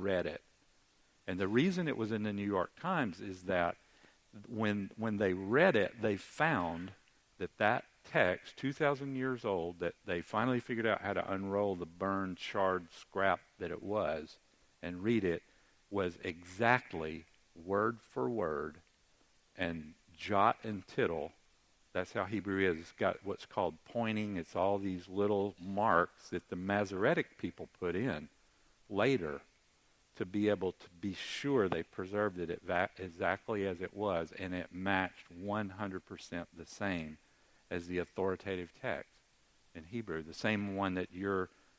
read it. And the reason it was in the New York Times is that when they read it, they found that text, 2,000 years old, that they finally figured out how to unroll the burned, charred scrap that it was and read it, was exactly word for word and jot and tittle. That's how Hebrew is. It's got what's called pointing. It's all these little marks that the Masoretic people put in later to be able to be sure they preserved it exactly as it was, and it matched 100% the same as the authoritative text in Hebrew. The same one that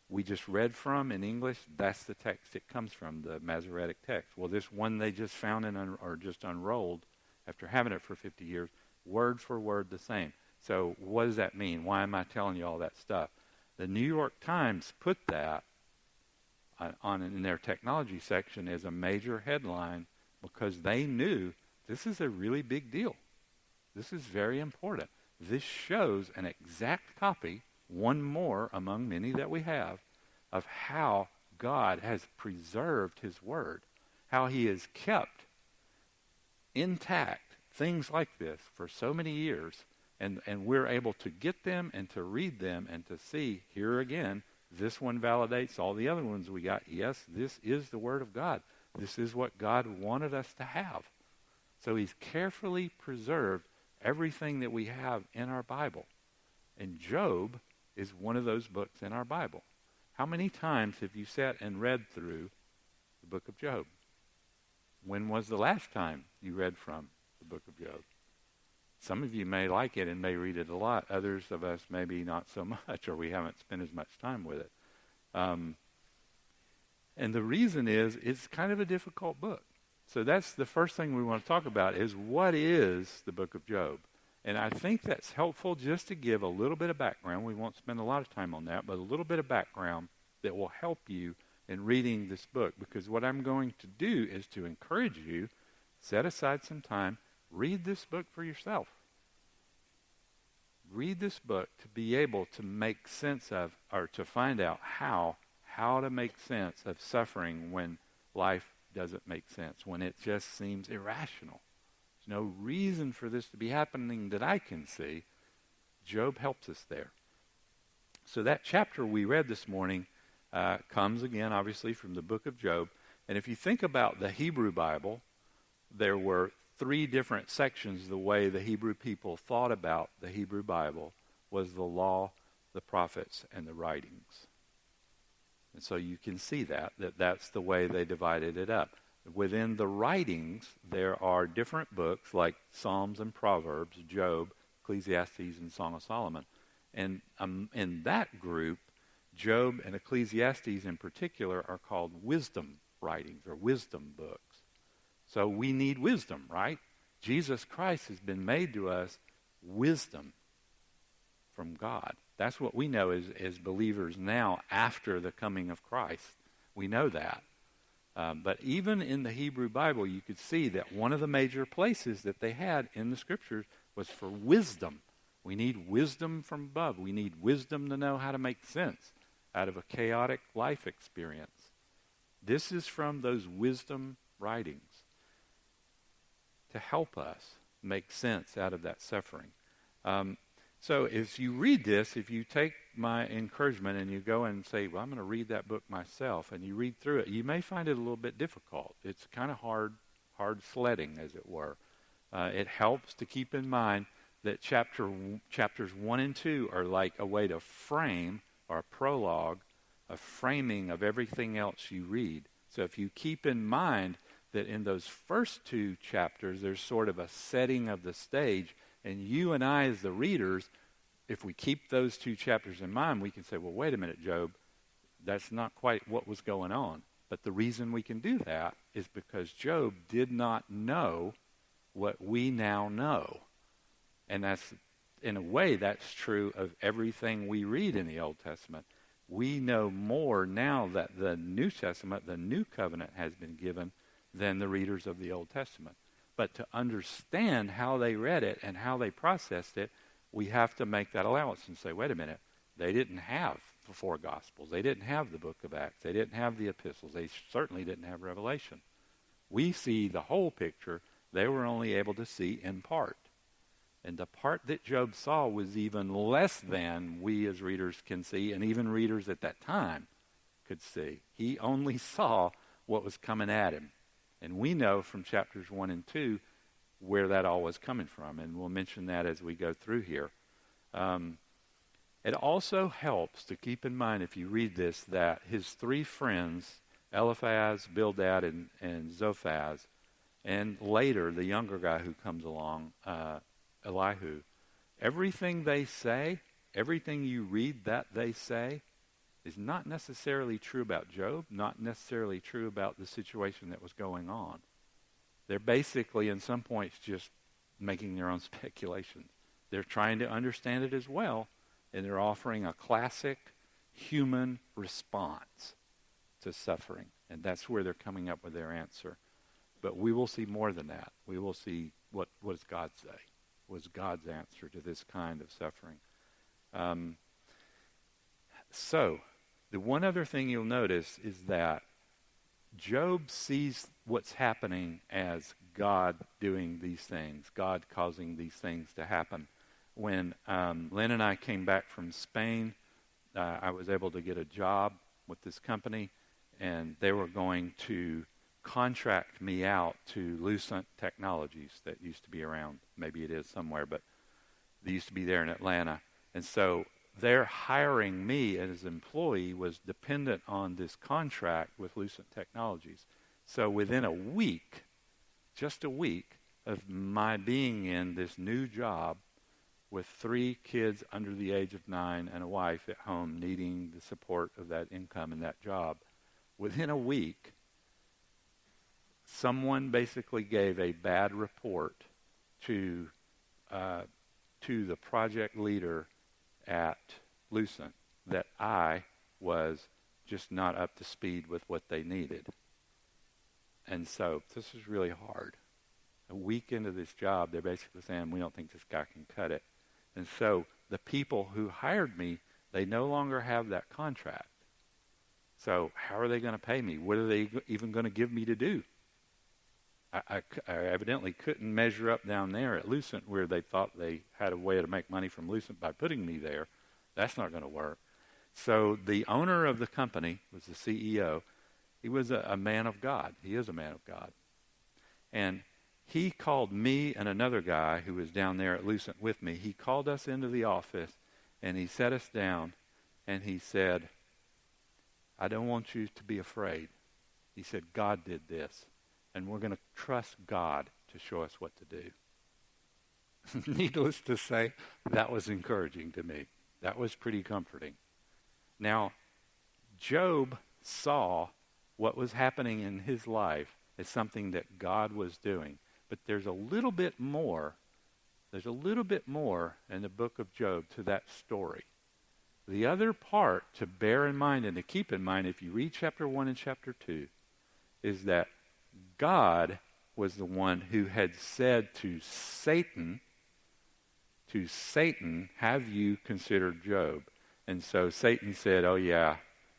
we just read from in English, that's the text it comes from, the Masoretic text. Well, this one they just found or just unrolled after having it for 50 years, word for word the same. So what does that mean? Why am I telling you all that stuff? The New York Times put that in their technology section as a major headline because they knew this is a really big deal. This is very important. This shows an exact copy, one more among many that we have, of how God has preserved his word, how he has kept intact things like this for so many years, and we're able to get them and to read them and to see, here again, this one validates all the other ones we got. Yes, this is the Word of God. This is what God wanted us to have. So he's carefully preserved everything that we have in our Bible. And Job is one of those books in our Bible. How many times have you sat and read through the book of Job? When was the last time you read from the book of Job? Some of you may like it and may read it a lot. Others of us maybe not so much, or we haven't spent as much time with it. And the reason is it's kind of a difficult book. So that's the first thing we want to talk about is what is the book of Job? And I think that's helpful just to give a little bit of background. We won't spend a lot of time on that, but a little bit of background that will help you in reading this book. Because what I'm going to do is to encourage you, set aside some time, read this book for yourself. Read this book to be able to make sense of, or to find out how to make sense of suffering when life doesn't make sense, when it just seems irrational. There's no reason for this to be happening that I can see. Job helps us there. So that chapter we read this morning comes again, obviously, from the book of Job. And if you think about the Hebrew Bible, there were 3 different sections. The way the Hebrew people thought about the Hebrew Bible was the law, the prophets, and the writings. And so you can see that's the way they divided it up. Within the writings, there are different books like Psalms and Proverbs, Job, Ecclesiastes, and Song of Solomon. And in that group, Job and Ecclesiastes in particular are called wisdom writings or wisdom books. So we need wisdom, right? Jesus Christ has been made to us wisdom from God. That's what we know as believers now after the coming of Christ. We know that. But even in the Hebrew Bible, you could see that one of the major places that they had in the Scriptures was for wisdom. We need wisdom from above. We need wisdom to know how to make sense out of a chaotic life experience. This is from those wisdom writings to help us make sense out of that suffering. So if you read this, if you take my encouragement and you go and say, well, I'm going to read that book myself, and you read through it, you may find it a little bit difficult. It's kind of hard sledding, as it were. It helps to keep in mind that chapters 1 and 2 are like a way to frame, or a prologue, a framing of everything else you read. So if you keep in mind that in those first 2 chapters, there's sort of a setting of the stage, and you and I as the readers, if we keep those 2 chapters in mind, we can say, well, wait a minute, Job, that's not quite what was going on. But the reason we can do that is because Job did not know what we now know. And that's, in a way, that's true of everything we read in the Old Testament. We know more now that the New Testament, the New Covenant, has been given than the readers of the Old Testament. But to understand how they read it and how they processed it, we have to make that allowance and say, wait a minute, they didn't have the four Gospels. They didn't have the book of Acts. They didn't have the epistles. They certainly didn't have Revelation. We see the whole picture. They were only able to see in part. And the part that Job saw was even less than we as readers can see, and even readers at that time could see. He only saw what was coming at him. And we know from chapters 1 and 2 where that all was coming from, and we'll mention that as we go through here. It also helps to keep in mind, if you read this, that his three friends, Eliphaz, Bildad, and Zophaz, and later the younger guy who comes along, Elihu, everything they say, everything you read that they say, is not necessarily true about Job, not necessarily true about the situation that was going on. They're basically, in some points, just making their own speculations. They're trying to understand it as well, and they're offering a classic human response to suffering. And that's where they're coming up with their answer. But we will see more than that. We will see what does God say? Was God's answer to this kind of suffering? So, the one other thing you'll notice is that Job sees what's happening as God doing these things, God causing these things to happen. When Lynn and I came back from Spain, I was able to get a job with this company, and they were going to contract me out to Lucent Technologies that used to be around. Maybe it is somewhere, but they used to be there in Atlanta. And so their hiring me as an employee was dependent on this contract with Lucent Technologies. So within a week, just a week, of my being in this new job with 3 kids under the age of 9 and a wife at home needing the support of that income and that job, within a week, someone basically gave a bad report to the project leader at Lucent that I was just not up to speed with what they needed. And so this is really hard. A week into this job, they're basically saying, we don't think this guy can cut it. And so the people who hired me, they no longer have that contract. So how are they going to pay me? What are they even going to give me to do? I evidently couldn't measure up down there at Lucent where they thought they had a way to make money from Lucent by putting me there. That's not going to work. So the owner of the company was the CEO. He was a man of God. He is a man of God. And he called me and another guy who was down there at Lucent with me. He called us into the office, and he sat us down, and he said, I don't want you to be afraid. He said, God did this, and we're going to trust God to show us what to do. Needless to say, that was encouraging to me. That was pretty comforting. Now, Job saw what was happening in his life as something that God was doing. But there's a little bit more. There's a little bit more in the book of Job to that story. The other part to bear in mind and to keep in mind if you read chapter 1 and chapter 2 is that God was the one who had said to Satan, have you considered Job? And so Satan said, oh yeah,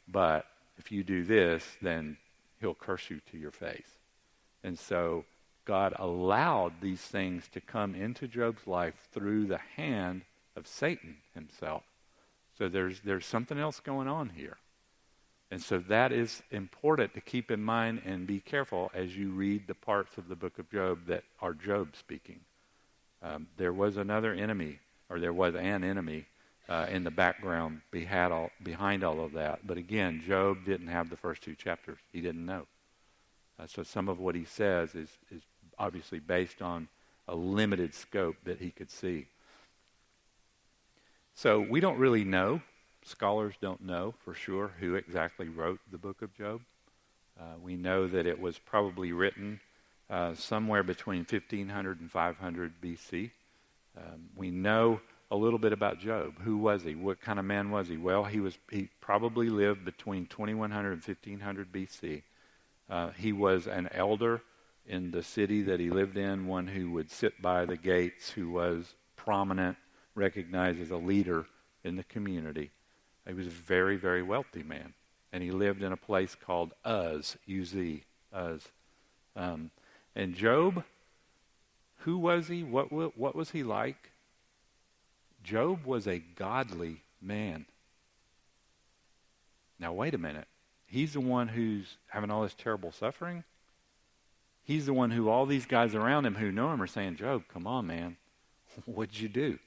but if you do this, then he'll curse you to your face. And so God allowed these things to come into Job's life through the hand of Satan himself. So there's something else going on here. And so that is important to keep in mind and be careful as you read the parts of the book of Job that are Job speaking. There was another enemy, or there was an enemy in the background behind all of that. But again, Job didn't have the first 2 chapters. He didn't know. So some of what he says is obviously based on a limited scope that he could see. So we don't really know. Scholars don't know for sure who exactly wrote the book of Job. We know that it was probably written somewhere between 1500 and 500 BC. We know a little bit about Job. Who was he? What kind of man was he? Well, he probably lived between 2100 and 1500 BC. He was an elder in the city that he lived in, one who would sit by the gates, who was prominent, recognized as a leader in the community. He was a very, very wealthy man. And he lived in a place called Uz, U-Z, Uz. And Job, who was he? What was he like? Job was a godly man. Now, wait a minute. He's the one who's having all this terrible suffering? He's the one who all these guys around him who know him are saying, Job, come on, man. What'd you do?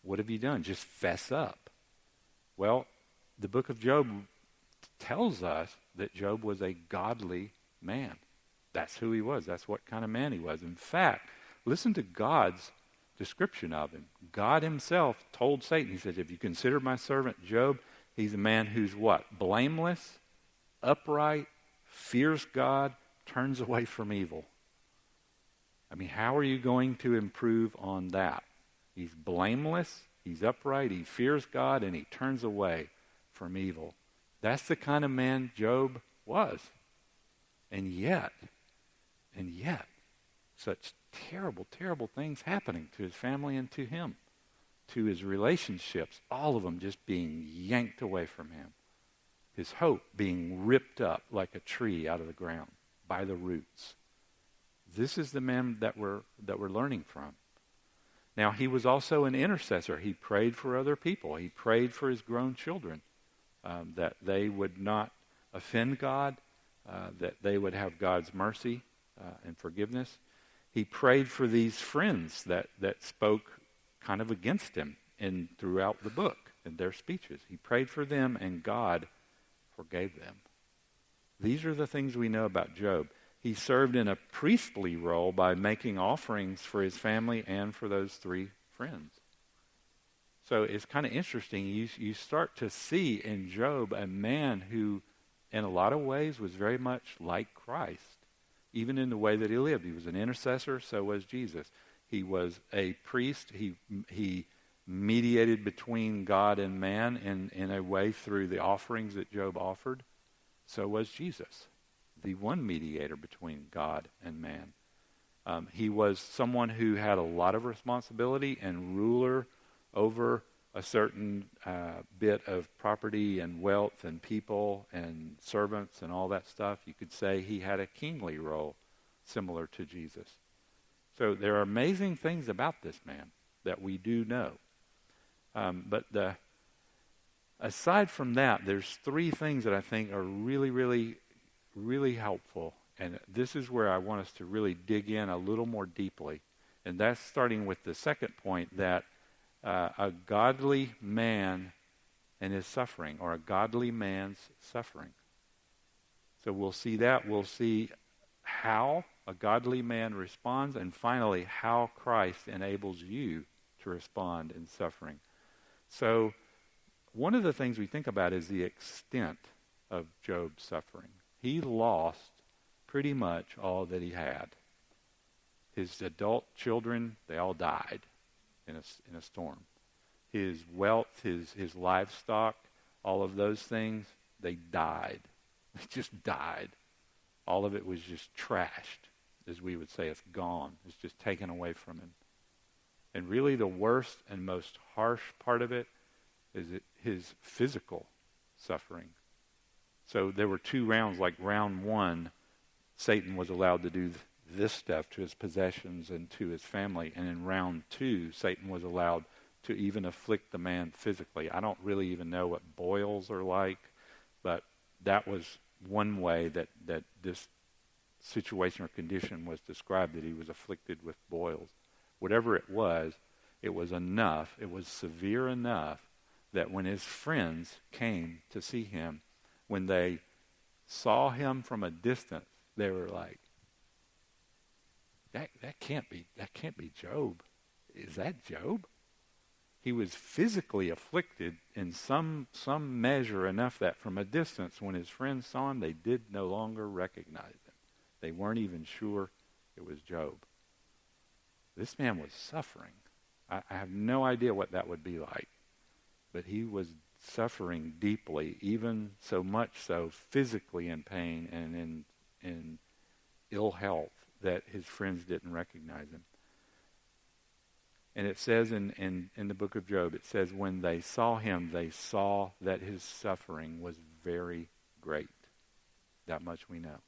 What have you done? Just fess up. Well, the book of Job tells us that Job was a godly man. That's who he was. That's what kind of man he was. In fact, listen to God's description of him. God himself told Satan, he says, if you consider my servant Job, he's a man who's what? Blameless, upright, fears God, turns away from evil. I mean, how are you going to improve on that? He's blameless, he's upright, he fears God, and he turns away from evil. That's the kind of man Job was. And yet, such terrible, terrible things happening to his family and to him, to his relationships, all of them just being yanked away from him. His hope being ripped up like a tree out of the ground by the roots. This is the man that we're learning from. Now, he was also an intercessor. He prayed for other people. He prayed for his grown children, that they would not offend God, that they would have God's mercy and forgiveness. He prayed for these friends that spoke kind of against him throughout the book in their speeches. He prayed for them, and God forgave them. These are the things we know about Job. He served in a priestly role by making offerings for his family and for those three friends. So it's kind of interesting. You start to see in Job a man who, in a lot of ways, was very much like Christ, even in the way that he lived. He was an intercessor, so was Jesus. He was a priest. He mediated between God and man in a way through the offerings that Job offered. So was Jesus, the one mediator between God and man. He was someone who had a lot of responsibility and ruler over a certain bit of property and wealth and people and servants and all that stuff. You could say he had a kingly role similar to Jesus. So there are amazing things about this man that we do know. But aside from that, there's three things that I think are really, really, really helpful. And this is where I want us to really dig in a little more deeply. And that's starting with the second point, that a godly man and his suffering, or a godly man's suffering. So we'll see that. We'll see how a godly man responds, and finally, how Christ enables you to respond in suffering. So one of the things we think about is the extent of Job's suffering. He lost pretty much all that he had. His adult children, they all died in a storm. His wealth, his livestock, all of those things, they died. They just died. All of it was just trashed, as we would say. It's gone. It's just taken away from him. And really the worst and most harsh part of it is his physical suffering. So there were two rounds. Like round one, Satan was allowed to do this stuff to his possessions and to his family. And in round two, Satan was allowed to even afflict the man physically. I don't really even know what boils are like, but that was one way that this situation or condition was described, that he was afflicted with boils. Whatever it was enough, it was severe enough that when his friends came to see him, when they saw him from a distance, they were like, that can't be Job. Is that Job? He was physically afflicted in some measure enough that from a distance, when his friends saw him, they did no longer recognize him. They weren't even sure it was Job. This man was suffering. I have no idea what that would be like. But he was suffering deeply, even so much so physically in pain and in ill health, that his friends didn't recognize him. And it says in the book of Job, it says, when they saw him, they saw that his suffering was very great. That much we know.